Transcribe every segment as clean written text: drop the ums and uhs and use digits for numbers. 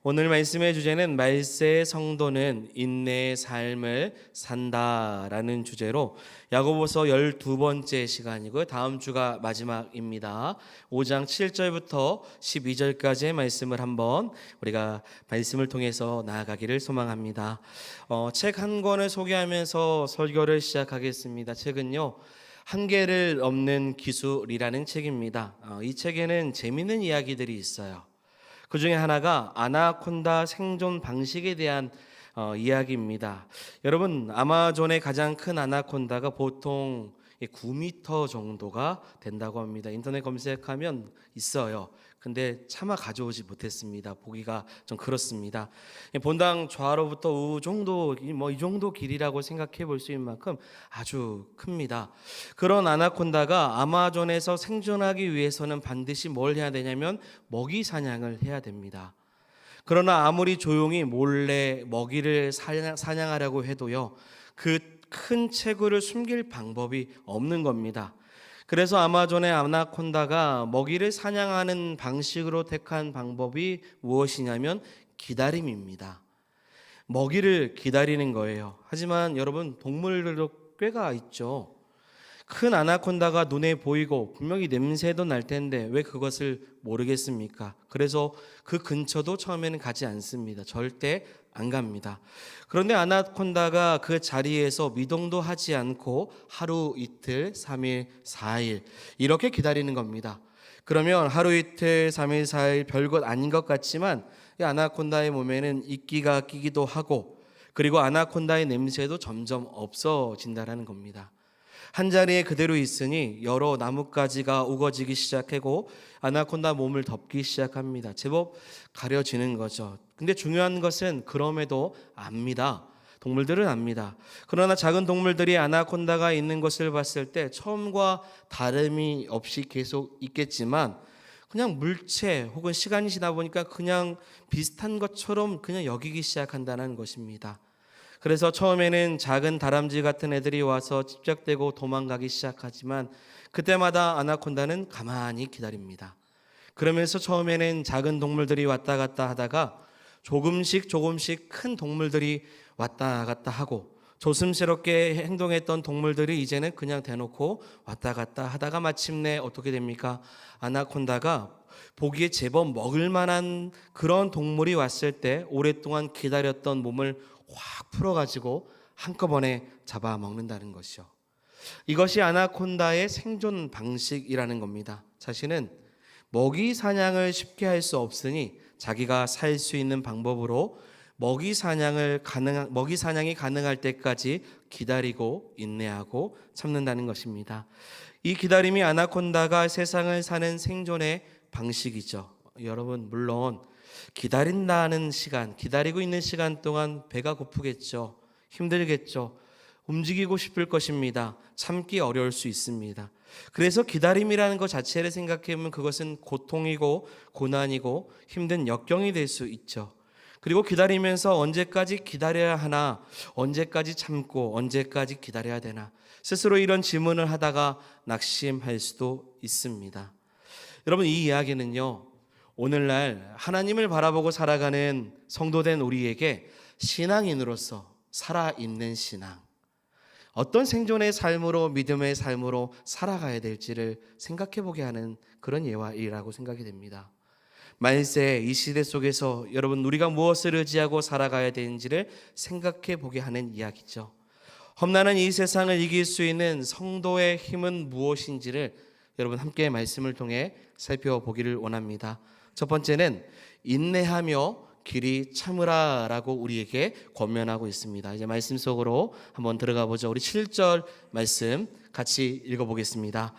오늘 말씀의 주제는 말세의 성도는 인내의 삶을 산다라는 주제로 야고보서 12번째 시간이고요. 다음 주가 마지막입니다. 5장 7절부터 12절까지의 말씀을 한번 우리가 말씀을 통해서 나아가기를 소망합니다. 책 한 권을 소개하면서 설교를 시작하겠습니다. 책은요, 한계를 넘는 기술이라는 책입니다. 이 책에는 재미있는 이야기들이 있어요. 그 중에 하나가 아나콘다 생존 방식에 대한 이야기입니다. 여러분, 아마존의 가장 큰 아나콘다가 보통 9m 정도가 된다고 합니다. 인터넷 검색하면 있어요. 근데 차마 가져오지 못했습니다. 보기가 좀 그렇습니다. 본당 좌로부터 우 정도, 이 정도 길이라고 생각해 볼 수 있는 만큼 아주 큽니다. 그런 아나콘다가 아마존에서 생존하기 위해서는 반드시 뭘 해야 되냐면 먹이 사냥을 해야 됩니다. 그러나 아무리 조용히 몰래 먹이를 사냥하려고 해도요, 그 큰 체구를 숨길 방법이 없는 겁니다. 그래서 아마존의 아나콘다가 먹이를 사냥하는 방식으로 택한 방법이 무엇이냐면 기다림입니다. 먹이를 기다리는 거예요. 하지만 여러분, 동물들도 꽤가 있죠. 큰 아나콘다가 눈에 보이고 분명히 냄새도 날 텐데 왜 그것을 모르겠습니까? 그래서 그 근처도 처음에는 가지 않습니다. 절대 안 갑니다. 그런데 아나콘다가 그 자리에서 미동도 하지 않고 하루 이틀, 3일, 4일 이렇게 기다리는 겁니다. 그러면 하루 이틀, 3일, 4일 별것 아닌 것 같지만 이 아나콘다의 몸에는 이끼가 끼기도 하고, 그리고 아나콘다의 냄새도 점점 없어진다는 겁니다. 한 자리에 그대로 있으니 여러 나뭇가지가 우거지기 시작하고 아나콘다 몸을 덮기 시작합니다. 제법 가려지는 거죠. 근데 중요한 것은 그럼에도 압니다. 동물들은 압니다. 그러나 작은 동물들이 아나콘다가 있는 것을 봤을 때 처음과 다름이 없이 계속 있겠지만 그냥 물체 혹은 시간이 지나 보니까 그냥 비슷한 것처럼 그냥 여기기 시작한다는 것입니다. 그래서 처음에는 작은 다람쥐 같은 애들이 와서 집적되고 도망가기 시작하지만 그때마다 아나콘다는 가만히 기다립니다. 그러면서 처음에는 작은 동물들이 왔다 갔다 하다가 조금씩 큰 동물들이 왔다 갔다 하고, 조심스럽게 행동했던 동물들이 이제는 그냥 대놓고 왔다 갔다 하다가 마침내 어떻게 됩니까? 아나콘다가 보기에 제법 먹을 만한 그런 동물이 왔을 때 오랫동안 기다렸던 몸을 확 풀어가지고 한꺼번에 잡아먹는다는 것이요. 이것이 아나콘다의 생존 방식이라는 겁니다. 자신은 먹이 사냥을 쉽게 할 수 없으니 자기가 살 수 있는 방법으로 먹이 사냥이 가능할 때까지 기다리고 인내하고 참는다는 것입니다. 이 기다림이 아나콘다가 세상을 사는 생존의 방식이죠. 여러분, 물론 기다린다는 시간, 기다리고 있는 시간 동안 배가 고프겠죠. 힘들겠죠. 움직이고 싶을 것입니다. 참기 어려울 수 있습니다. 그래서 기다림이라는 것 자체를 생각해보면 그것은 고통이고 고난이고 힘든 역경이 될 수 있죠. 그리고 기다리면서 언제까지 기다려야 하나, 언제까지 참고 언제까지 기다려야 되나, 스스로 이런 질문을 하다가 낙심할 수도 있습니다. 여러분, 이 이야기는요, 오늘날 하나님을 바라보고 살아가는 성도된 우리에게 신앙인으로서 살아있는 신앙, 어떤 생존의 삶으로, 믿음의 삶으로 살아가야 될지를 생각해보게 하는 그런 예화이라고 생각이 됩니다. 말세 이 시대 속에서 여러분, 우리가 무엇을 의지하고 살아가야 되는지를 생각해보게 하는 이야기죠. 험난한 이 세상을 이길 수 있는 성도의 힘은 무엇인지를 여러분 함께 말씀을 통해 살펴보기를 원합니다. 첫 번째는 인내하며 길이 참으라라고 우리에게 권면하고 있습니다. 이제 말씀 속으로 한번 들어가 보죠. 우리 7절 말씀 같이 읽어보겠습니다.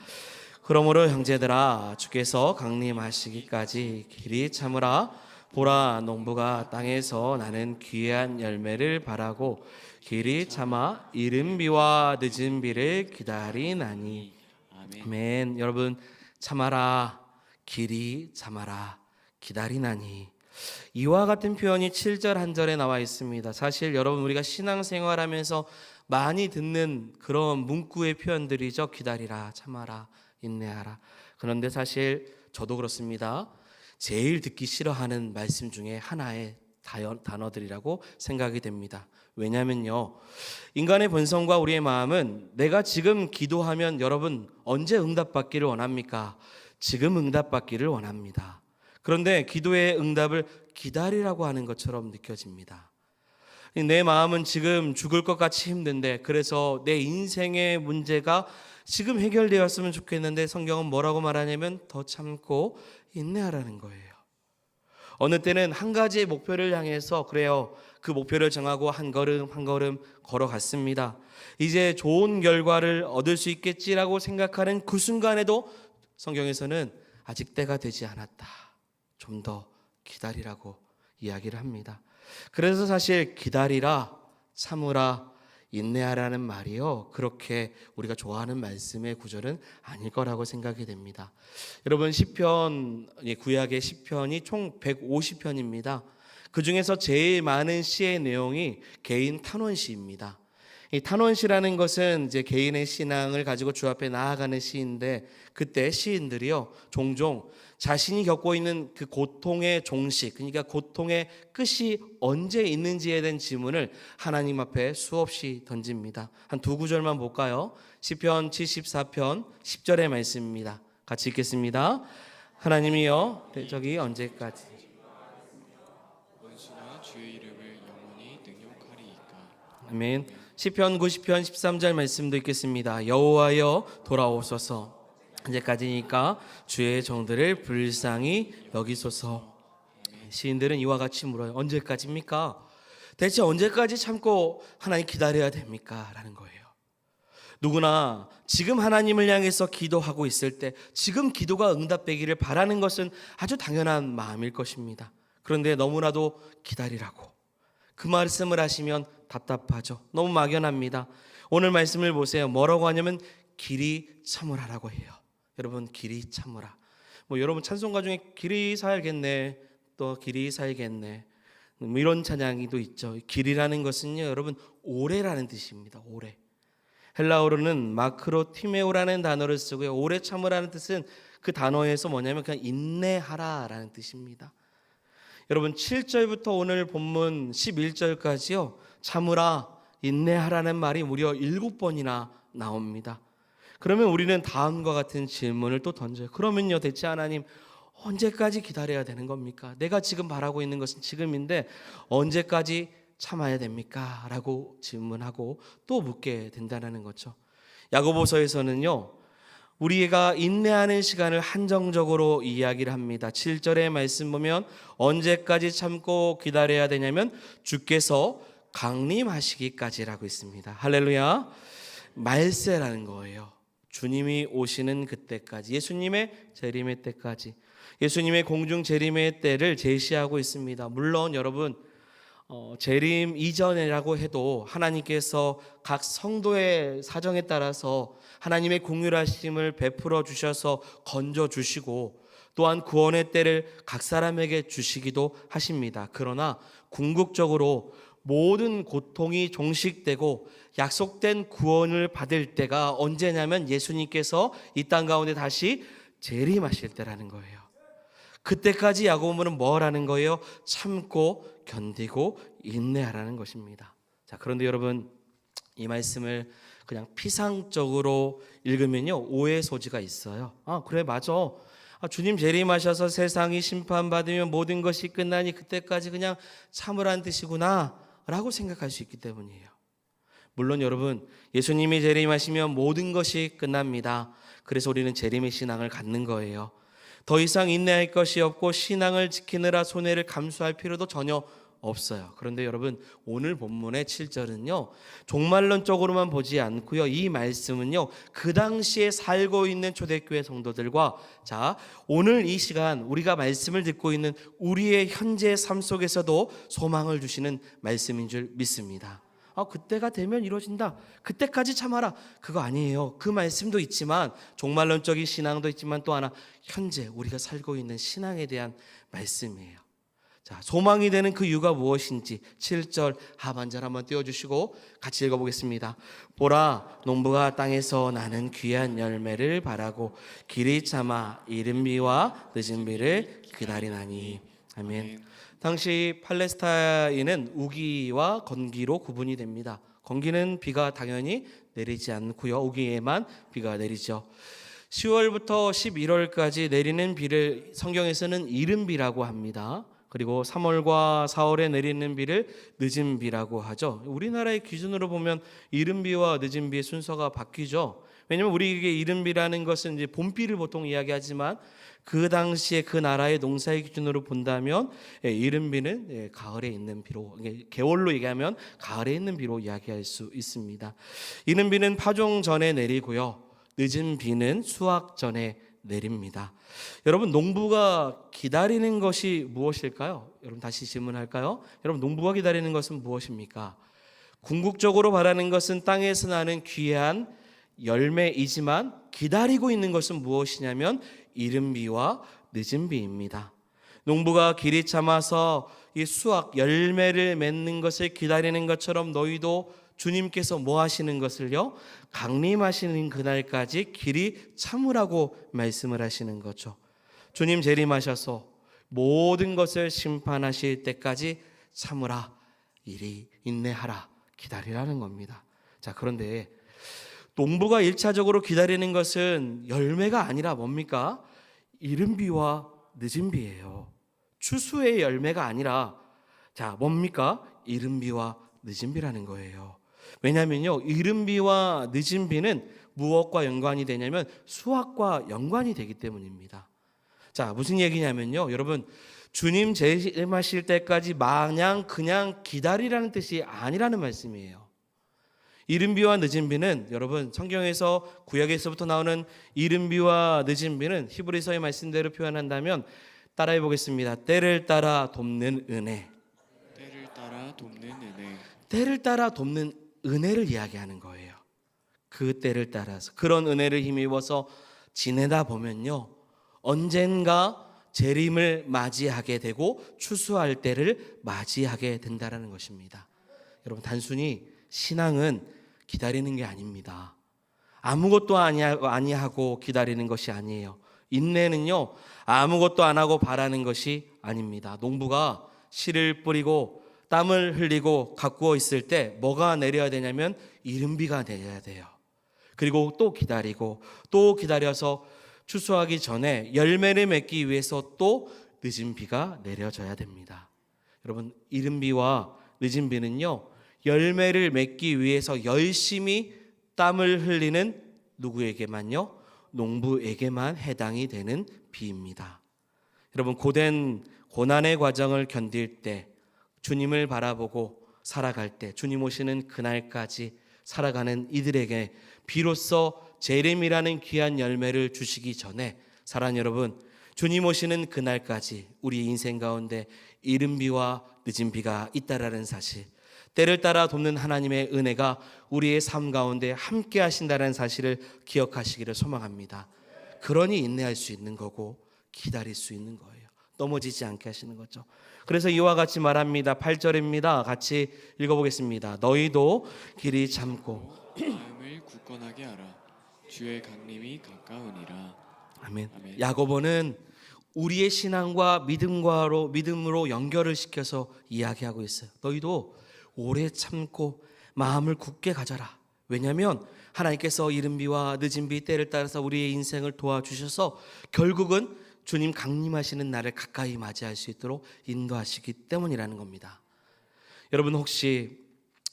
그러므로 형제들아, 주께서 강림하시기까지 길이 참으라. 보라, 농부가 땅에서 나는 귀한 열매를 바라고 길이 참아 이른 비와 늦은 비를 기다리나니. 아멘. 여러분, 참아라, 길이 참아라, 기다리나니. 이와 같은 표현이 7절 한 절에 나와 있습니다. 사실 여러분, 우리가 신앙생활하면서 많이 듣는 그런 문구의 표현들이죠. 기다리라, 참아라, 인내하라. 그런데 사실 저도 그렇습니다. 제일 듣기 싫어하는 말씀 중에 하나의 단어들이라고 생각이 됩니다. 왜냐면요, 인간의 본성과 우리의 마음은 내가 지금 기도하면 여러분 언제 응답받기를 원합니까? 지금 응답받기를 원합니다. 그런데 기도의 응답을 기다리라고 하는 것처럼 느껴집니다. 내 마음은 지금 죽을 것 같이 힘든데, 그래서 내 인생의 문제가 지금 해결되었으면 좋겠는데 성경은 뭐라고 말하냐면 더 참고 인내하라는 거예요. 어느 때는 한 가지의 목표를 향해서 그래요, 그 목표를 정하고 한 걸음 한 걸음 걸어갔습니다. 이제 좋은 결과를 얻을 수 있겠지라고 생각하는 그 순간에도 성경에서는 아직 때가 되지 않았다, 좀 더 기다리라고 이야기를 합니다. 그래서 사실 기다리라, 참으라, 인내하라는 말이요, 그렇게 우리가 좋아하는 말씀의 구절은 아닐 거라고 생각이 됩니다. 여러분, 시편, 구약의 시편이 총 150편입니다. 그 중에서 제일 많은 시의 내용이 개인 탄원시입니다. 이 탄원시라는 것은 이제 개인의 신앙을 가지고 주 앞에 나아가는 시인데, 그때 시인들이요 종종 자신이 겪고 있는 그 고통의 종식, 그러니까 고통의 끝이 언제 있는지에 대한 질문을 하나님 앞에 수없이 던집니다. 한 두 구절만 볼까요? 시편 74편 10절의 말씀입니다. 같이 읽겠습니다. 하나님이여 대적이 언제까지 원수가 주의 이름을 영원히 능욕하리이까. 아멘. 시편 90편 13절 말씀도 읽겠습니다. 여호와여 돌아오소서, 언제까지니까 주의 정들을 불쌍히 여기소서. 시인들은 이와 같이 물어요. 언제까지입니까? 대체 언제까지 참고 하나님 기다려야 됩니까? 라는 거예요. 누구나 지금 하나님을 향해서 기도하고 있을 때 지금 기도가 응답되기를 바라는 것은 아주 당연한 마음일 것입니다. 그런데 너무나도 기다리라고 그 말씀을 하시면 답답하죠. 너무 막연합니다. 오늘 말씀을 보세요. 뭐라고 하냐면 길이 참으라라고 해요. 여러분, 길이 참으라. 여러분 찬송가 중에 길이 살겠네, 또 길이 살겠네, 이런 찬양이도 있죠. 길이라는 것은요, 여러분 오래라는 뜻입니다. 오래. 헬라어로는 마크로티메오라는 단어를 쓰고요. 오래 참으라는 뜻은 그 단어에서 뭐냐면 그냥 인내하라라는 뜻입니다. 여러분 7절부터 오늘 본문 11절까지요, 참으라, 인내하라는 말이 무려 7번이나 나옵니다. 그러면 우리는 다음과 같은 질문을 또 던져요. 그러면요, 대체 하나님 언제까지 기다려야 되는 겁니까? 내가 지금 바라고 있는 것은 지금인데 언제까지 참아야 됩니까? 라고 질문하고 또 묻게 된다는 거죠. 야고보서에서는요, 우리가 인내하는 시간을 한정적으로 이야기를 합니다. 7절의 말씀 보면 언제까지 참고 기다려야 되냐면 주께서 강림하시기까지라고 있습니다. 할렐루야. 말세라는 거예요. 주님이 오시는 그때까지, 예수님의 재림의 때까지, 예수님의 공중 재림의 때를 제시하고 있습니다. 물론 여러분 재림 이전이라고 해도 하나님께서 각 성도의 사정에 따라서 하나님의 긍휼하심을 베풀어 주셔서 건져 주시고 또한 구원의 때를 각 사람에게 주시기도 하십니다. 그러나 궁극적으로 모든 고통이 종식되고 약속된 구원을 받을 때가 언제냐면 예수님께서 이 땅 가운데 다시 재림하실 때라는 거예요. 그때까지 야고보는 뭐라는 거예요? 참고 견디고 인내하라는 것입니다. 자, 그런데 여러분 이 말씀을 그냥 피상적으로 읽으면요, 오해 소지가 있어요. 그래, 맞아. 주님 재림하셔서 세상이 심판받으면 모든 것이 끝나니 그때까지 그냥 참으라는 뜻이구나 라고 생각할 수 있기 때문이에요. 물론 여러분, 예수님이 재림하시면 모든 것이 끝납니다. 그래서 우리는 재림의 신앙을 갖는 거예요. 더 이상 인내할 것이 없고 신앙을 지키느라 손해를 감수할 필요도 전혀 없어요. 그런데 여러분, 오늘 본문의 7절은요 종말론적으로만 보지 않고요, 이 말씀은요 그 당시에 살고 있는 초대교회 성도들과 자 오늘 이 시간 우리가 말씀을 듣고 있는 우리의 현재 삶 속에서도 소망을 주시는 말씀인 줄 믿습니다. 그때가 되면 이루어진다, 그때까지 참아라, 그거 아니에요. 그 말씀도 있지만 종말론적인 신앙도 있지만 또 하나 현재 우리가 살고 있는 신앙에 대한 말씀이에요. 자, 소망이 되는 그 이유가 무엇인지 7절 하반절 한번 띄워주시고 같이 읽어보겠습니다. 보라, 농부가 땅에서 나는 귀한 열매를 바라고 길이 참아 이른 비와 늦은 비를 기다리나니. 아멘. 당시 팔레스타인은 우기와 건기로 구분이 됩니다. 건기는 비가 당연히 내리지 않고요, 우기에만 비가 내리죠. 10월부터 11월까지 내리는 비를 성경에서는 이른 비라고 합니다. 그리고 3월과 4월에 내리는 비를 늦은 비라고 하죠. 우리나라의 기준으로 보면 이른 비와 늦은 비의 순서가 바뀌죠. 왜냐하면 우리에게 이른 비라는 것은 이제 봄비를 보통 이야기하지만 그 당시에 그 나라의 농사의 기준으로 본다면 이른 비는 가을에 있는 비로, 개월로 얘기하면 가을에 있는 비로 이야기할 수 있습니다. 이른 비는 파종 전에 내리고요, 늦은 비는 수확 전에 내립니다. 여러분, 농부가 기다리는 것이 무엇일까요? 여러분, 다시 질문할까요? 여러분, 농부가 기다리는 것은 무엇입니까? 궁극적으로 바라는 것은 땅에서 나는 귀한 열매이지만 기다리고 있는 것은 무엇이냐면 이른 비와 늦은 비입니다. 농부가 길이 참아서 이 수확 열매를 맺는 것을 기다리는 것처럼 너희도 주님께서 뭐 하시는 것을요? 강림하시는 그날까지 길이 참으라고 말씀을 하시는 거죠. 주님 재림하셔서 모든 것을 심판하실 때까지 참으라, 이리 인내하라, 기다리라는 겁니다. 자, 그런데 농부가 1차적으로 기다리는 것은 열매가 아니라 뭡니까? 이른 비와 늦은 비예요. 추수의 열매가 아니라 뭡니까? 이른 비와 늦은 비라는 거예요. 왜냐하면요, 이른 비와 늦은 비는 무엇과 연관이 되냐면 수확과 연관이 되기 때문입니다. 자, 무슨 얘기냐면요, 여러분, 주님 재림하실 때까지 마냥 그냥 기다리라는 뜻이 아니라는 말씀이에요. 이른 비와 늦은 비는, 여러분, 성경에서 구약에서부터 나오는 이른 비와 늦은 비는 히브리서의 말씀대로 표현한다면 따라해 보겠습니다. 때를 따라 돕는 은혜. 때를 따라 돕는 은혜. 때를 따라 돕는 은혜를 이야기하는 거예요. 그 때를 따라서 그런 은혜를 힘입어서 지내다 보면요, 언젠가 재림을 맞이하게 되고 추수할 때를 맞이하게 된다라는 것입니다. 여러분, 단순히 신앙은 기다리는 게 아닙니다. 아무것도 아니하고 기다리는 것이 아니에요. 인내는요, 아무것도 안 하고 바라는 것이 아닙니다. 농부가 씨를 뿌리고 땀을 흘리고 가꾸어 있을 때 뭐가 내려야 되냐면 이른 비가 내려야 돼요. 그리고 또 기다리고 또 기다려서 추수하기 전에 열매를 맺기 위해서 또 늦은 비가 내려져야 됩니다. 여러분, 이른 비와 늦은 비는요, 열매를 맺기 위해서 열심히 땀을 흘리는 누구에게만요? 농부에게만 해당이 되는 비입니다. 여러분, 고된 고난의 과정을 견딜 때, 주님을 바라보고 살아갈 때, 주님 오시는 그날까지 살아가는 이들에게 비로소 재림이라는 귀한 열매를 주시기 전에, 사랑하는 여러분, 주님 오시는 그날까지 우리 인생 가운데 이른 비와 늦은 비가 있다라는 사실, 때를 따라 돕는 하나님의 은혜가 우리의 삶 가운데 함께 하신다는 사실을 기억하시기를 소망합니다. 그러니 인내할 수 있는 거고 기다릴 수 있는 거예요. 넘어지지 않게 하시는 거죠. 그래서 이와 같이 말합니다. 8절입니다. 같이 읽어보겠습니다. 너희도 길이 참고 마음을 굳건하게 하라. 주의 강림이 가까우니라. 아멘. 아멘. 야고보는 우리의 신앙과 믿음으로 연결을 시켜서 이야기하고 있어요. 너희도 오래 참고 마음을 굳게 가져라. 왜냐하면 하나님께서 이른 비와 늦은 비 때를 따라서 우리의 인생을 도와주셔서 결국은 주님 강림하시는 날을 가까이 맞이할 수 있도록 인도하시기 때문이라는 겁니다. 여러분, 혹시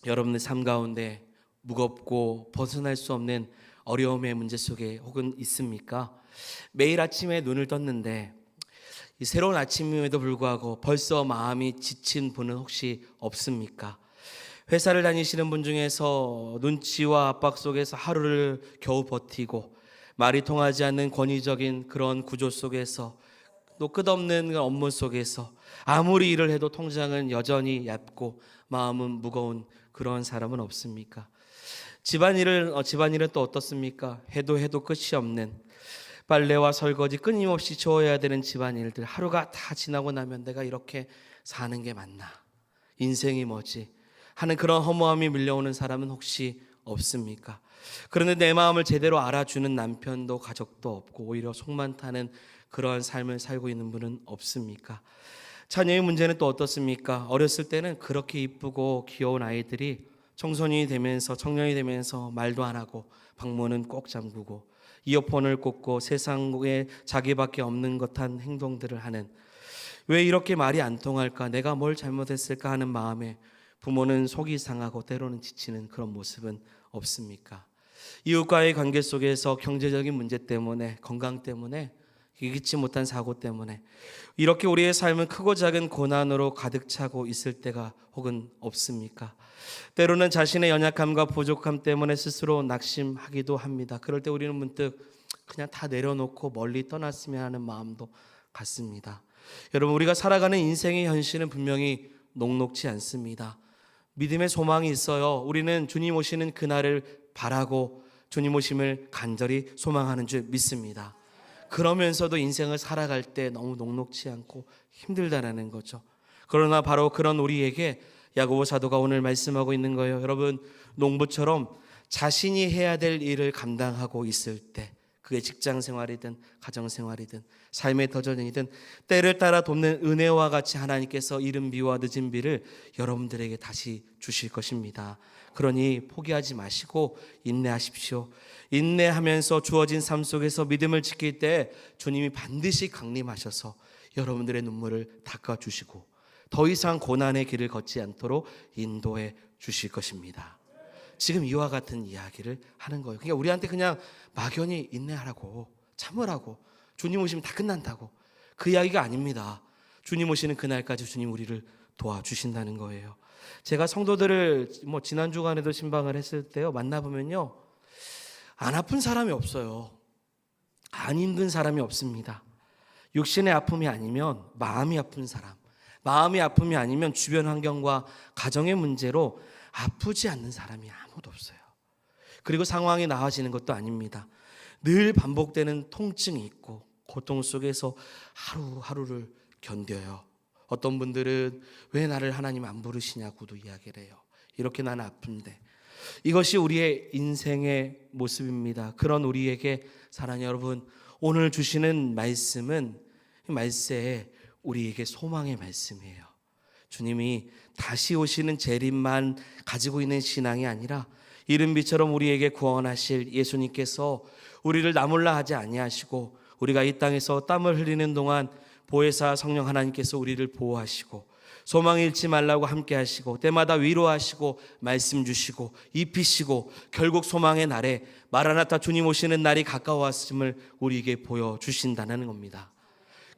여러분의 삶 가운데 무겁고 벗어날 수 없는 어려움의 문제 속에 혹은 있습니까? 매일 아침에 눈을 떴는데 이 새로운 아침임에도 불구하고 벌써 마음이 지친 분은 혹시 없습니까? 회사를 다니시는 분 중에서 눈치와 압박 속에서 하루를 겨우 버티고 말이 통하지 않는 권위적인 그런 구조 속에서 또 끝없는 업무 속에서 아무리 일을 해도 통장은 여전히 얇고 마음은 무거운 그런 사람은 없습니까? 집안일은 또 어떻습니까? 해도 끝이 없는 빨래와 설거지 끊임없이 지어야 되는 집안일들, 하루가 다 지나고 나면 내가 이렇게 사는 게 맞나? 인생이 뭐지? 하는 그런 허무함이 밀려오는 사람은 혹시 없습니까? 그런데 내 마음을 제대로 알아주는 남편도 가족도 없고 오히려 속만 타는 그러한 삶을 살고 있는 분은 없습니까? 자녀의 문제는 또 어떻습니까? 어렸을 때는 그렇게 이쁘고 귀여운 아이들이 청소년이 되면서 청년이 되면서 말도 안 하고 방문은 꼭 잠그고 이어폰을 꽂고 세상에 자기밖에 없는 것한 행동들을 하는, 왜 이렇게 말이 안 통할까? 내가 뭘 잘못했을까 하는 마음에 부모는 속이 상하고 때로는 지치는 그런 모습은 없습니까? 이웃과의 관계 속에서 경제적인 문제 때문에, 건강 때문에, 예기치 못한 사고 때문에 이렇게 우리의 삶은 크고 작은 고난으로 가득 차고 있을 때가 혹은 없습니까? 때로는 자신의 연약함과 부족함 때문에 스스로 낙심하기도 합니다. 그럴 때 우리는 문득 그냥 다 내려놓고 멀리 떠났으면 하는 마음도 갖습니다. 여러분, 우리가 살아가는 인생의 현실은 분명히 녹록지 않습니다. 믿음의 소망이 있어요. 우리는 주님 오시는 그날을 바라고 주님 오심을 간절히 소망하는 줄 믿습니다. 그러면서도 인생을 살아갈 때 너무 녹록지 않고 힘들다라는 거죠. 그러나 바로 그런 우리에게 야고보 사도가 오늘 말씀하고 있는 거예요. 여러분, 농부처럼 자신이 해야 될 일을 감당하고 있을 때, 그게 직장 생활이든 가정 생활이든 삶의 도전이든 때를 따라 돕는 은혜와 같이 하나님께서 이른 비와 늦은 비를 여러분들에게 다시 주실 것입니다. 그러니 포기하지 마시고 인내하십시오. 인내하면서 주어진 삶 속에서 믿음을 지킬 때 주님이 반드시 강림하셔서 여러분들의 눈물을 닦아주시고 더 이상 고난의 길을 걷지 않도록 인도해 주실 것입니다. 지금 이와 같은 이야기를 하는 거예요. 그러니까 우리한테 그냥 막연히 인내하라고, 참으라고, 주님 오시면 다 끝난다고, 그 이야기가 아닙니다. 주님 오시는 그날까지 주님 우리를 도와주신다는 거예요. 제가 성도들을 지난 주간에도 신방을 했을 때요, 만나보면요, 안 아픈 사람이 없어요. 안 힘든 사람이 없습니다. 육신의 아픔이 아니면 마음이 아픈 사람, 마음이 아픔이 아니면 주변 환경과 가정의 문제로 아프지 않는 사람이 아무도 없어요. 그리고 상황이 나아지는 것도 아닙니다. 늘 반복되는 통증이 있고 고통 속에서 하루하루를 견뎌요. 어떤 분들은 왜 나를 하나님 안 부르시냐고도 이야기를 해요. 이렇게 나는 아픈데. 이것이 우리의 인생의 모습입니다. 그런 우리에게 사랑하는 여러분, 오늘 주시는 말씀은 말세에 우리에게 소망의 말씀이에요. 주님이 다시 오시는 재림만 가지고 있는 신앙이 아니라 이른 비처럼 우리에게 구원하실 예수님께서 우리를 나몰라 하지 아니하시고 우리가 이 땅에서 땀을 흘리는 동안 보혜사 성령 하나님께서 우리를 보호하시고 소망 잃지 말라고 함께 하시고 때마다 위로하시고 말씀 주시고 입히시고 결국 소망의 날에 마라나타 주님 오시는 날이 가까웠음을 우리에게 보여주신다는 겁니다.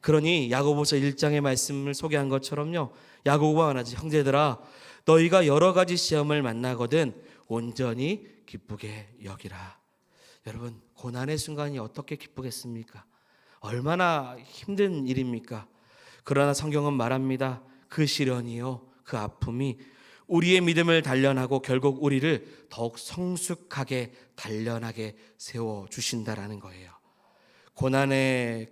그러니 야고보서 1장의 말씀을 소개한 것처럼요, 야고보가 말하지, 형제들아 너희가 여러 가지 시험을 만나거든 온전히 기쁘게 여기라. 여러분, 고난의 순간이 어떻게 기쁘겠습니까? 얼마나 힘든 일입니까? 그러나 성경은 말합니다. 그 시련이요, 그 아픔이 우리의 믿음을 단련하고 결국 우리를 더욱 성숙하게 단련하게 세워주신다라는 거예요. 고난은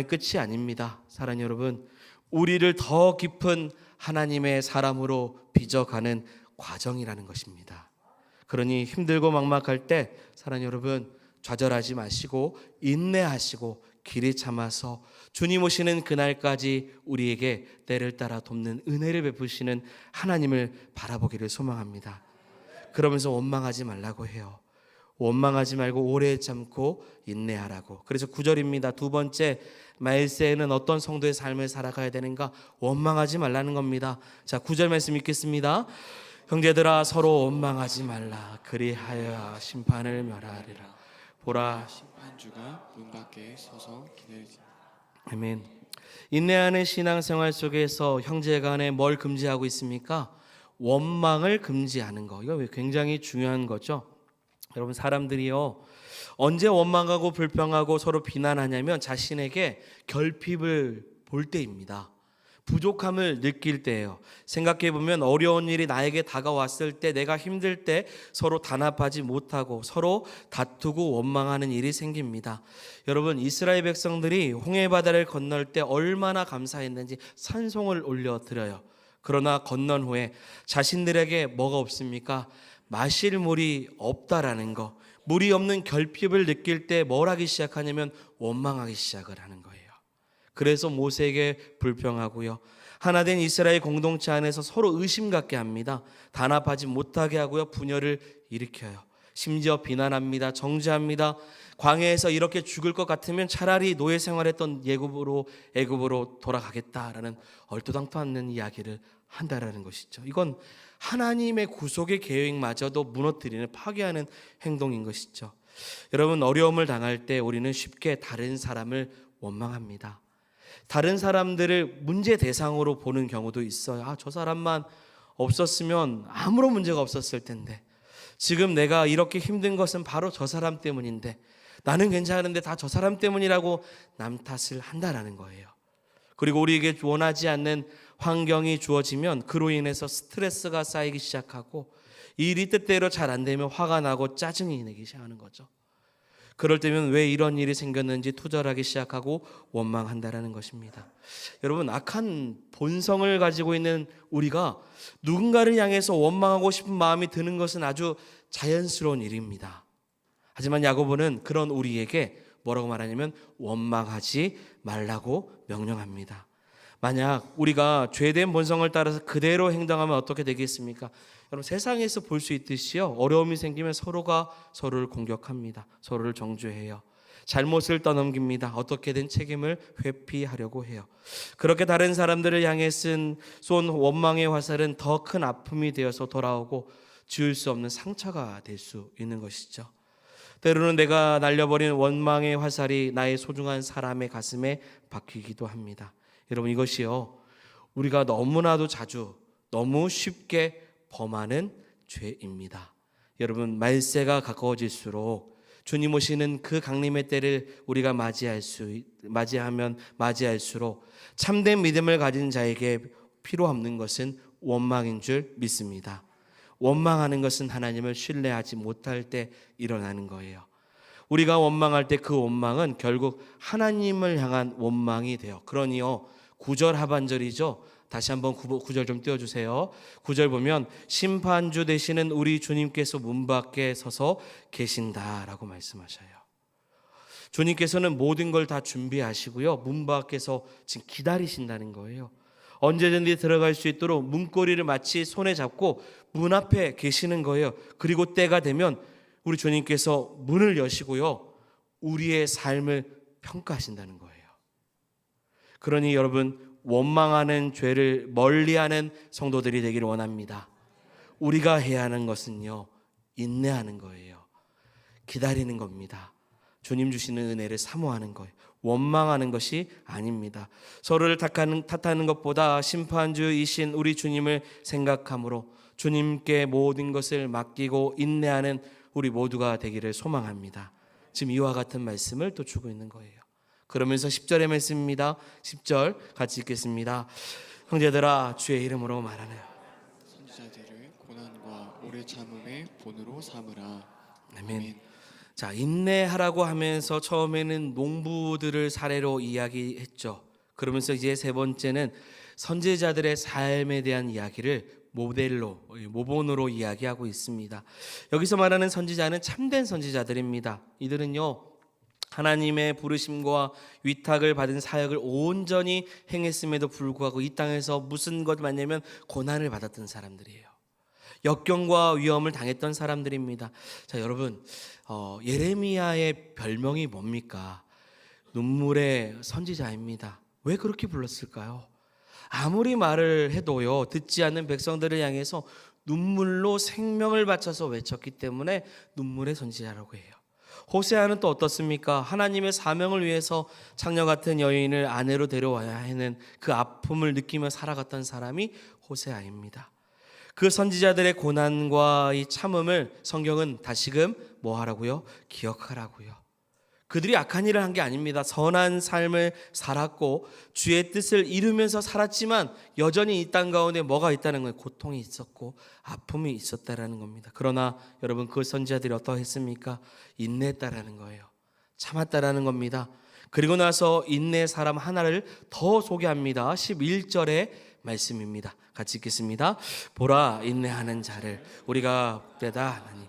끝이 아닙니다. 사랑하는 여러분, 우리를 더 깊은 하나님의 사람으로 빚어가는 과정이라는 것입니다. 그러니 힘들고 막막할 때 사랑하는 여러분, 좌절하지 마시고 인내하시고 길이 참아서 주님 오시는 그날까지 우리에게 때를 따라 돕는 은혜를 베푸시는 하나님을 바라보기를 소망합니다. 그러면서 원망하지 말라고 해요. 원망하지 말고 오래 참고 인내하라고. 그래서 9절입니다. 두 번째, 말세에는 어떤 성도의 삶을 살아가야 되는가? 원망하지 말라는 겁니다. 자, 9절 말씀 읽겠습니다. 형제들아 서로 원망하지 말라. 그리하여 심판을 멸하리라. 보라, 심판주가 문 밖에 서서 기다리지. 아멘. 인내하는 신앙생활 속에서 형제간에 뭘 금지하고 있습니까? 원망을 금지하는 거. 이거 굉장히 중요한 거죠. 여러분, 사람들이요, 언제 원망하고 불평하고 서로 비난하냐면 자신에게 결핍을 볼 때입니다. 부족함을 느낄 때예요. 생각해 보면 어려운 일이 나에게 다가왔을 때, 내가 힘들 때 서로 단합하지 못하고 서로 다투고 원망하는 일이 생깁니다. 여러분, 이스라엘 백성들이 홍해 바다를 건널 때 얼마나 감사했는지 찬송을 올려드려요. 그러나 건넌 후에 자신들에게 뭐가 없습니까? 마실 물이 없다라는 거, 물이 없는 결핍을 느낄 때 뭘 하기 시작하냐면 원망하기 시작을 하는 거예요. 그래서 모세에게 불평하고요. 하나 된 이스라엘 공동체 안에서 서로 의심 갖게 합니다. 단합하지 못하게 하고요. 분열을 일으켜요. 심지어 비난합니다. 정죄합니다. 광야에서 이렇게 죽을 것 같으면 차라리 노예 생활했던 애굽으로 돌아가겠다라는 얼토당토 않는 이야기를 한다라는 것이죠. 이건 하나님의 구속의 계획마저도 무너뜨리는, 파괴하는 행동인 것이죠. 여러분, 어려움을 당할 때 우리는 쉽게 다른 사람을 원망합니다. 다른 사람들을 문제 대상으로 보는 경우도 있어요. 저 사람만 없었으면 아무런 문제가 없었을 텐데, 지금 내가 이렇게 힘든 것은 바로 저 사람 때문인데, 나는 괜찮은데 다 저 사람 때문이라고 남 탓을 한다라는 거예요. 그리고 우리에게 원하지 않는 환경이 주어지면 그로 인해서 스트레스가 쌓이기 시작하고, 일이 뜻대로 잘 안 되면 화가 나고 짜증이 내기 시작하는 거죠. 그럴 때면 왜 이런 일이 생겼는지 투덜하기 시작하고 원망한다라는 것입니다. 여러분, 악한 본성을 가지고 있는 우리가 누군가를 향해서 원망하고 싶은 마음이 드는 것은 아주 자연스러운 일입니다. 하지만 야고보는 그런 우리에게 뭐라고 말하냐면 원망하지 말라고 명령합니다. 만약 우리가 죄된 본성을 따라서 그대로 행동하면 어떻게 되겠습니까? 여러분, 세상에서 볼 수 있듯이요, 어려움이 생기면 서로가 서로를 공격합니다. 서로를 정죄해요. 잘못을 떠넘깁니다. 어떻게든 책임을 회피하려고 해요. 그렇게 다른 사람들을 향해 쏜 원망의 화살은 더 큰 아픔이 되어서 돌아오고 지울 수 없는 상처가 될 수 있는 것이죠. 때로는 내가 날려버린 원망의 화살이 나의 소중한 사람의 가슴에 박히기도 합니다. 여러분, 이것이요, 우리가 너무나도 자주 너무 쉽게 범하는 죄입니다. 여러분, 말세가 가까워질수록 주님 오시는 그 강림의 때를 우리가 맞이할수록 참된 믿음을 가진 자에게 필요 없는 것은 원망인 줄 믿습니다. 원망하는 것은 하나님을 신뢰하지 못할 때 일어나는 거예요. 우리가 원망할 때 그 원망은 결국 하나님을 향한 원망이 돼요. 그러니요, 9절 하반절이죠. 다시 한번 9절 좀 띄워주세요. 9절 보면 심판주 되시는 우리 주님께서 문 밖에 서서 계신다라고 말씀하셔요. 주님께서는 모든 걸 다 준비하시고요, 문 밖에서 지금 기다리신다는 거예요. 언제든지 들어갈 수 있도록 문고리를 마치 손에 잡고 문 앞에 계시는 거예요. 그리고 때가 되면 우리 주님께서 문을 여시고요, 우리의 삶을 평가하신다는 거예요. 그러니 여러분, 원망하는 죄를 멀리하는 성도들이 되기를 원합니다. 우리가 해야 하는 것은요, 인내하는 거예요. 기다리는 겁니다. 주님 주시는 은혜를 사모하는 거예요. 원망하는 것이 아닙니다. 서로를 탓하는 것보다 심판주이신 우리 주님을 생각함으로 주님께 모든 것을 맡기고 인내하는 우리 모두가 되기를 소망합니다. 지금 이와 같은 말씀을 또 주고 있는 거예요. 그러면서 10절의 말씀입니다. 10절 같이 읽겠습니다. 형제들아, 주의 이름으로 말하네요. 선지자들을 고난과 오래 참음의 본으로 삼으라. 아멘. 자, 인내하라고 하면서 처음에는 농부들을 사례로 이야기했죠. 그러면서 이제 세 번째는 선지자들의 삶에 대한 이야기를 모본으로 이야기하고 있습니다. 여기서 말하는 선지자는 참된 선지자들입니다. 이들은요, 하나님의 부르심과 위탁을 받은 사역을 온전히 행했음에도 불구하고 이 땅에서 무슨 것 많냐면 고난을 받았던 사람들이에요. 역경과 위험을 당했던 사람들입니다. 자, 여러분, 예레미야의 별명이 뭡니까? 눈물의 선지자입니다. 왜 그렇게 불렀을까요? 아무리 말을 해도요, 듣지 않는 백성들을 향해서 눈물로 생명을 바쳐서 외쳤기 때문에 눈물의 선지자라고 해요. 호세아는 또 어떻습니까? 하나님의 사명을 위해서 창녀 같은 여인을 아내로 데려와야 하는 그 아픔을 느끼며 살아갔던 사람이 호세아입니다. 그 선지자들의 고난과 이 참음을 성경은 다시금 뭐 하라고요? 기억하라고요. 그들이 악한 일을 한 게 아닙니다. 선한 삶을 살았고 주의 뜻을 이루면서 살았지만 여전히 이 땅 가운데 뭐가 있다는 거예요? 고통이 있었고 아픔이 있었다라는 겁니다. 그러나 여러분, 그 선지자들이 어떠했습니까? 인내했다라는 거예요. 참았다라는 겁니다. 그리고 나서 인내 사람 하나를 더 소개합니다. 11절의 말씀입니다. 같이 읽겠습니다. 보라, 인내하는 자를 우리가 복되다 하나니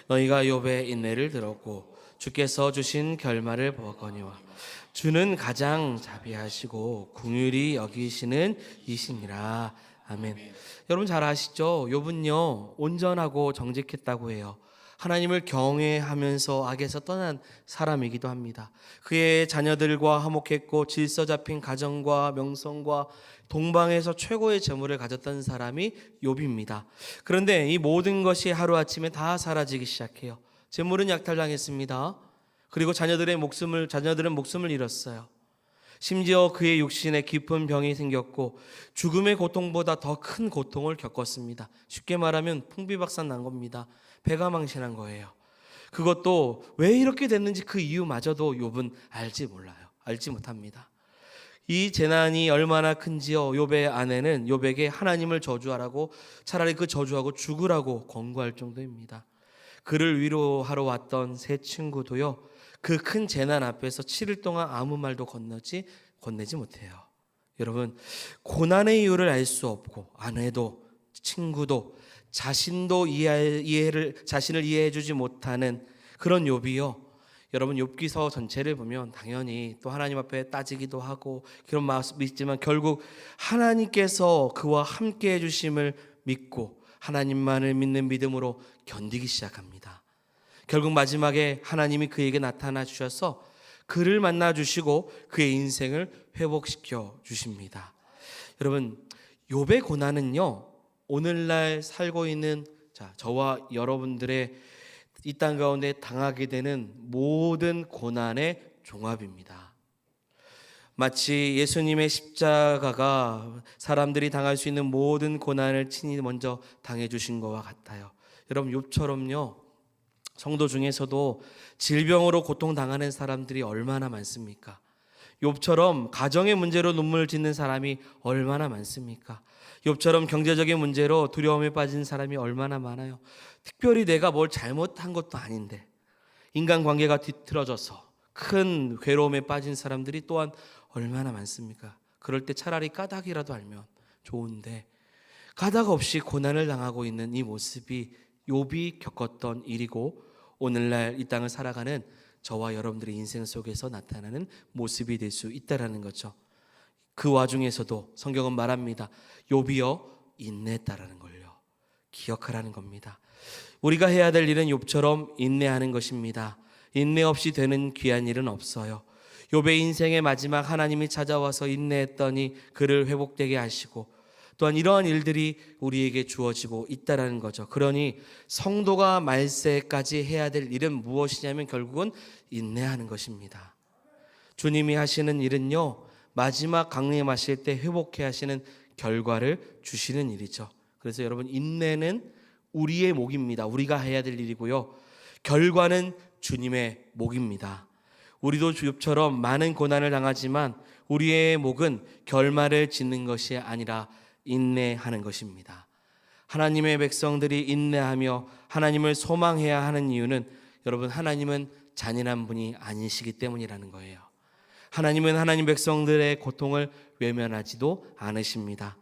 너희가 욥의 인내를 들었고 주께서 주신 결말을 보거니와 주는 가장 자비하시고 긍휼히 여기시는 이시니라. 아멘. 여러분 잘 아시죠? 욥은요 온전하고 정직했다고 해요. 하나님을 경외하면서 악에서 떠난 사람이기도 합니다. 그의 자녀들과 화목했고 질서 잡힌 가정과 명성과 동방에서 최고의 재물을 가졌던 사람이 욥입니다. 그런데 이 모든 것이 하루아침에 다 사라지기 시작해요. 재물은 약탈당했습니다. 그리고 자녀들은 목숨을 잃었어요. 심지어 그의 육신에 깊은 병이 생겼고 죽음의 고통보다 더 큰 고통을 겪었습니다. 쉽게 말하면 풍비박산 난 겁니다. 배가 망신한 거예요. 그것도 왜 이렇게 됐는지 그 이유마저도 욥은 알지 못합니다. 이 재난이 얼마나 큰지요. 욥의 아내는 욥에게 하나님을 저주하라고, 차라리 그 저주하고 죽으라고 권고할 정도입니다. 그를 위로하러 왔던 세 친구도요, 그 큰 재난 앞에서 7일 동안 아무 말도 건네지 못해요. 여러분, 고난의 이유를 알 수 없고 아내도 친구도 자신도 자신을 이해해주지 못하는 그런 욥이요. 여러분, 욥기서 전체를 보면 당연히 또 하나님 앞에 따지기도 하고 그런 마음이 있지만 결국 하나님께서 그와 함께 해주심을 믿고 하나님만을 믿는 믿음으로 견디기 시작합니다. 결국 마지막에 하나님이 그에게 나타나 주셔서 그를 만나 주시고 그의 인생을 회복시켜 주십니다. 여러분, 욥의 고난은요, 오늘날 살고 있는 저와 여러분들의 이 땅 가운데 당하게 되는 모든 고난의 종합입니다. 마치 예수님의 십자가가 사람들이 당할 수 있는 모든 고난을 친히 먼저 당해주신 것과 같아요. 여러분, 욥처럼요, 성도 중에서도 질병으로 고통당하는 사람들이 얼마나 많습니까? 욥처럼 가정의 문제로 눈물을 짓는 사람이 얼마나 많습니까? 욥처럼 경제적인 문제로 두려움에 빠진 사람이 얼마나 많아요. 특별히 내가 뭘 잘못한 것도 아닌데 인간관계가 뒤틀어져서 큰 괴로움에 빠진 사람들이 또한 얼마나 많습니까? 그럴 때 차라리 까닭이라도 알면 좋은데 까닭 없이 고난을 당하고 있는 이 모습이 욥이 겪었던 일이고 오늘날 이 땅을 살아가는 저와 여러분들의 인생 속에서 나타나는 모습이 될 수 있다는 거죠. 그 와중에서도 성경은 말합니다. 욥이여 인내했다라는 걸요. 기억하라는 겁니다. 우리가 해야 될 일은 욥처럼 인내하는 것입니다. 인내 없이 되는 귀한 일은 없어요. 욥의 인생의 마지막 하나님이 찾아와서 인내했더니 그를 회복되게 하시고 또한 이러한 일들이 우리에게 주어지고 있다라는 거죠. 그러니 성도가 말세까지 해야 될 일은 무엇이냐면 결국은 인내하는 것입니다. 주님이 하시는 일은요, 마지막 강림하실 때 회복해 하시는 결과를 주시는 일이죠. 그래서 여러분, 인내는 우리의 몫입니다. 우리가 해야 될 일이고요. 결과는 주님의 몫입니다. 우리도 욥처럼 많은 고난을 당하지만 우리의 몫은 결말을 짓는 것이 아니라 인내하는 것입니다. 하나님의 백성들이 인내하며 하나님을 소망해야 하는 이유는 여러분, 하나님은 잔인한 분이 아니시기 때문이라는 거예요. 하나님은 하나님 백성들의 고통을 외면하지도 않으십니다.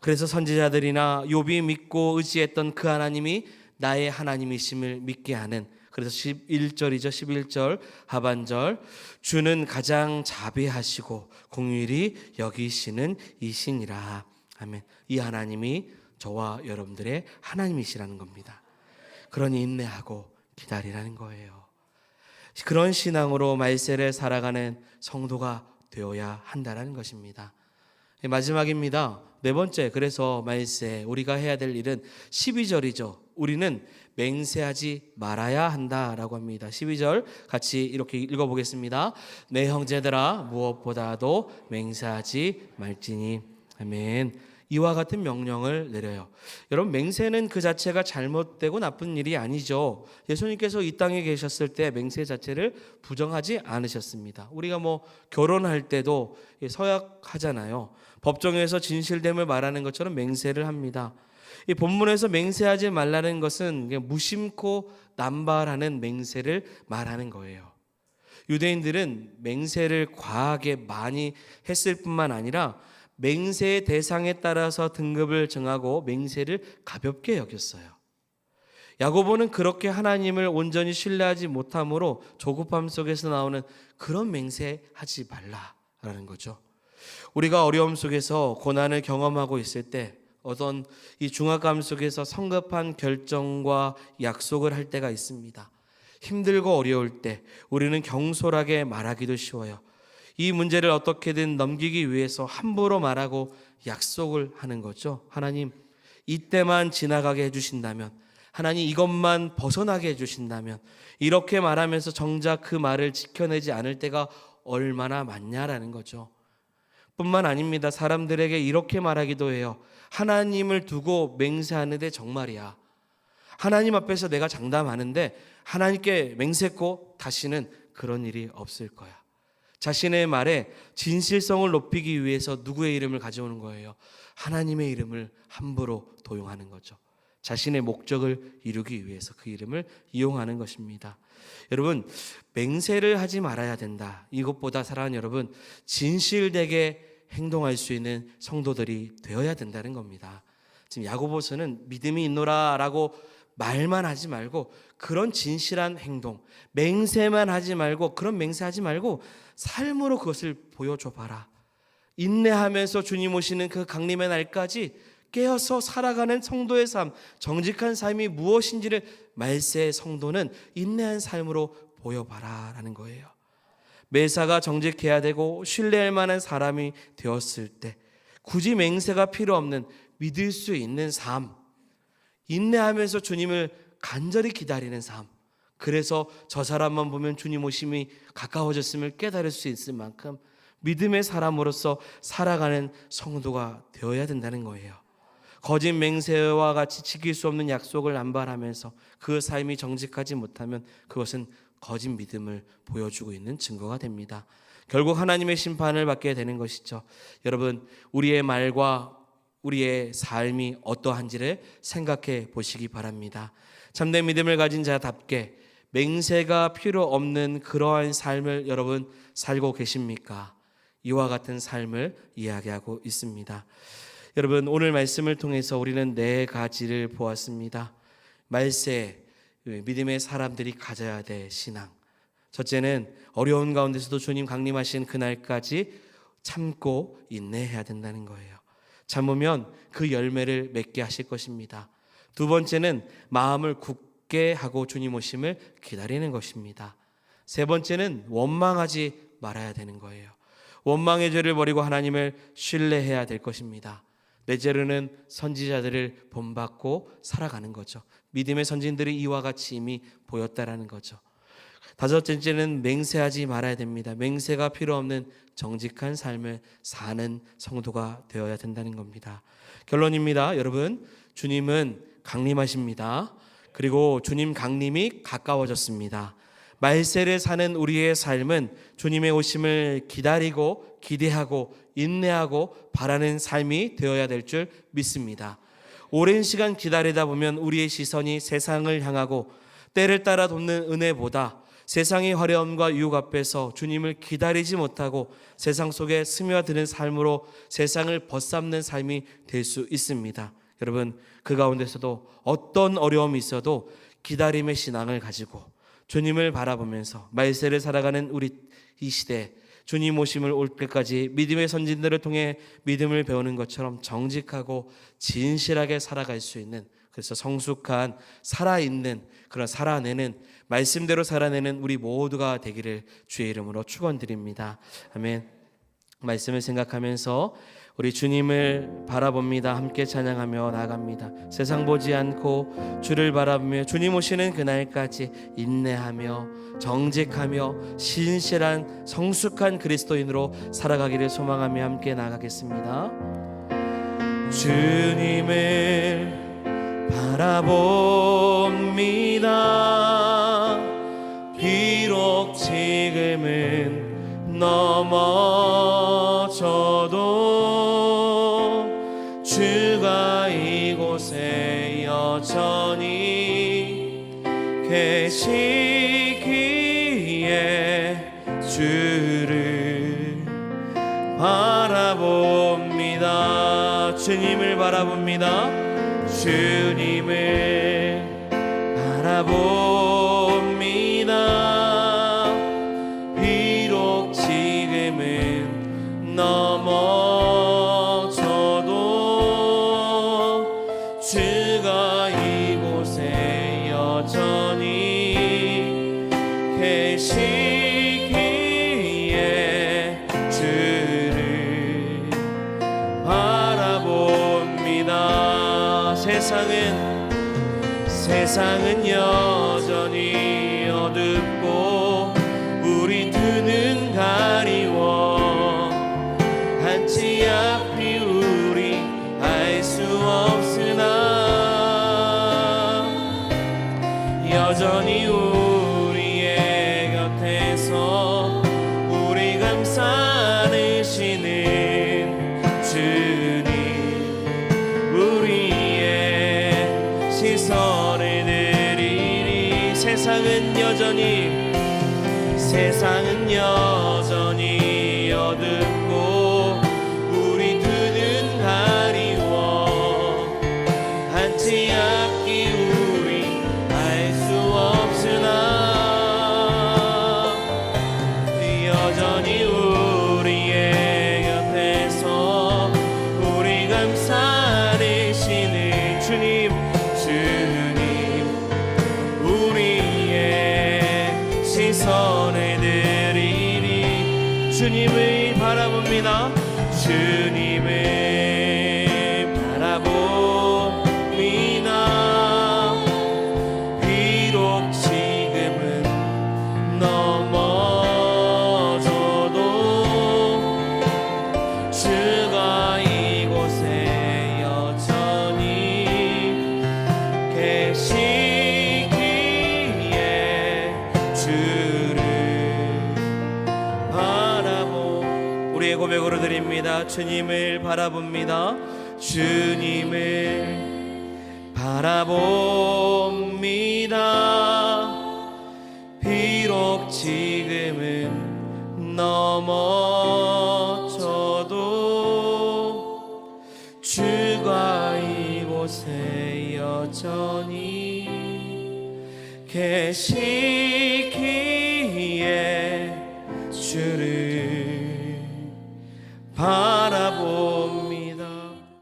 그래서 선지자들이나 욥이 믿고 의지했던 그 하나님이 나의 하나님이심을 믿게 하는, 그래서 11절이죠. 11절 하반절, 주는 가장 자비하시고 긍휼히 여기시는 이시니라. 아멘. 이 하나님이 저와 여러분들의 하나님이시라는 겁니다. 그러니 인내하고 기다리라는 거예요. 그런 신앙으로 말세를 살아가는 성도가 되어야 한다는 것입니다. 마지막입니다. 네 번째, 그래서 말세 우리가 해야 될 일은 12절이죠. 우리는 맹세하지 말아야 한다라고 합니다. 12절 같이 이렇게 읽어보겠습니다. 내 형제들아, 무엇보다도 맹세하지 말지니. 아멘. 이와 같은 명령을 내려요. 여러분, 맹세는 그 자체가 잘못되고 나쁜 일이 아니죠. 예수님께서 이 땅에 계셨을 때 맹세 자체를 부정하지 않으셨습니다. 우리가 결혼할 때도 서약하잖아요. 법정에서 진실됨을 말하는 것처럼 맹세를 합니다. 이 본문에서 맹세하지 말라는 것은 무심코 남발하는 맹세를 말하는 거예요. 유대인들은 맹세를 과하게 많이 했을 뿐만 아니라 맹세의 대상에 따라서 등급을 정하고 맹세를 가볍게 여겼어요. 야고보는 그렇게 하나님을 온전히 신뢰하지 못함으로 조급함 속에서 나오는 그런 맹세하지 말라라는 거죠. 우리가 어려움 속에서 고난을 경험하고 있을 때 어떤 이 중압감 속에서 성급한 결정과 약속을 할 때가 있습니다. 힘들고 어려울 때 우리는 경솔하게 말하기도 쉬워요. 이 문제를 어떻게든 넘기기 위해서 함부로 말하고 약속을 하는 거죠. 하나님, 이때만 지나가게 해주신다면, 하나님 이것만 벗어나게 해주신다면, 이렇게 말하면서 정작 그 말을 지켜내지 않을 때가 얼마나 많냐라는 거죠. 뿐만 아닙니다. 사람들에게 이렇게 말하기도 해요. 하나님을 두고 맹세하는데 정말이야. 하나님 앞에서 내가 장담하는데 하나님께 맹세했고 다시는 그런 일이 없을 거야. 자신의 말에 진실성을 높이기 위해서 누구의 이름을 가져오는 거예요? 하나님의 이름을 함부로 도용하는 거죠. 자신의 목적을 이루기 위해서 그 이름을 이용하는 것입니다. 여러분, 맹세를 하지 말아야 된다. 이것보다 사랑하는 여러분, 진실되게 행동할 수 있는 성도들이 되어야 된다는 겁니다. 지금 야고보서는 믿음이 있노라라고 말만 하지 말고 그런 진실한 행동, 맹세만 하지 말고 그런 맹세하지 말고 삶으로 그것을 보여줘 봐라. 인내하면서 주님 오시는 그 강림의 날까지 깨어서 살아가는 성도의 삶, 정직한 삶이 무엇인지를 말세의 성도는 인내한 삶으로 보여봐라 라는 거예요. 매사가 정직해야 되고 신뢰할 만한 사람이 되었을 때 굳이 맹세가 필요 없는 믿을 수 있는 삶, 인내하면서 주님을 간절히 기다리는 삶, 그래서 저 사람만 보면 주님 오심이 가까워졌음을 깨달을 수 있을 만큼 믿음의 사람으로서 살아가는 성도가 되어야 된다는 거예요. 거짓 맹세와 같이 지킬 수 없는 약속을 남발하면서 그 삶이 정직하지 못하면 그것은 거짓 믿음을 보여주고 있는 증거가 됩니다. 결국 하나님의 심판을 받게 되는 것이죠. 여러분, 우리의 말과 우리의 삶이 어떠한지를 생각해 보시기 바랍니다. 참된 믿음을 가진 자답게 맹세가 필요 없는 그러한 삶을 여러분 살고 계십니까? 이와 같은 삶을 이야기하고 있습니다. 여러분, 오늘 말씀을 통해서 우리는 네 가지를 보았습니다. 말세, 믿음의 사람들이 가져야 될 신앙. 첫째는 어려운 가운데서도 주님 강림하신 그날까지 참고 인내해야 된다는 거예요. 참으면 그 열매를 맺게 하실 것입니다. 두 번째는 마음을 굳게 하고 주님 오심을 기다리는 것입니다. 세 번째는 원망하지 말아야 되는 거예요. 원망의 죄를 버리고 하나님을 신뢰해야 될 것입니다. 넷째로는 선지자들을 본받고 살아가는 거죠. 믿음의 선진들이 이와 같이 이미 보였다라는 거죠. 다섯째는 맹세하지 말아야 됩니다. 맹세가 필요 없는 정직한 삶을 사는 성도가 되어야 된다는 겁니다. 결론입니다. 여러분, 주님은 강림하십니다. 그리고 주님 강림이 가까워졌습니다. 말세를 사는 우리의 삶은 주님의 오심을 기다리고 기대하고 인내하고 바라는 삶이 되어야 될 줄 믿습니다. 오랜 시간 기다리다 보면 우리의 시선이 세상을 향하고 때를 따라 돕는 은혜보다 세상의 화려함과 유혹 앞에서 주님을 기다리지 못하고 세상 속에 스며드는 삶으로 세상을 벗삼는 삶이 될 수 있습니다. 여러분, 그 가운데서도 어떤 어려움이 있어도 기다림의 신앙을 가지고 주님을 바라보면서 말세를 살아가는 우리 이 시대, 주님 오심을 올 때까지 믿음의 선진들을 통해 믿음을 배우는 것처럼 정직하고 진실하게 살아갈 수 있는, 그래서 성숙한 살아있는, 그런 살아내는, 말씀대로 살아내는 우리 모두가 되기를 주의 이름으로 축원드립니다. 아멘. 말씀을 생각하면서 우리 주님을 바라봅니다. 함께 찬양하며 나아갑니다. 세상 보지 않고 주를 바라보며 주님 오시는 그날까지 인내하며 정직하며 신실한 성숙한 그리스도인으로 살아가기를 소망하며 함께 나아가겠습니다. 주님을 바라봅니다. 비록 지금은 넘어져도 주가 이곳에 여전히 계시기에 주를 바라봅니다. 주님을 바라봅니다. 주님을 바라봅니다. 비록 지금은 넘어져도 주가 이곳에 여전히 계시기에 주를 바라봅니다. 세상은 여전히 어둡고 우리 두 눈 가리워 한치 앞이 우리 알 수 없으나 여전히 우리의 곁에서 우리 감싸 안으시는 주님, 우리의 시선을 드리니 세상은 여전히 어둡고 우리 두 눈 가리워 한치 앞이 우리 알 수 없으나 여전히 우리의 곁에서 우리 감싸 안으시는 주님, 우리의 시선을 드리니 주님을 바라봅니다. 주님을 바라봅니다. 비록 지금은 넘어져도 주가 이곳에 여전히 계시기에 주를 우리의 고백으로 드립니다. 주님을 바라봅니다. 주님을 바라봅니다. 비록 지금은 넘어져도 주가 이곳에 여전히 계시기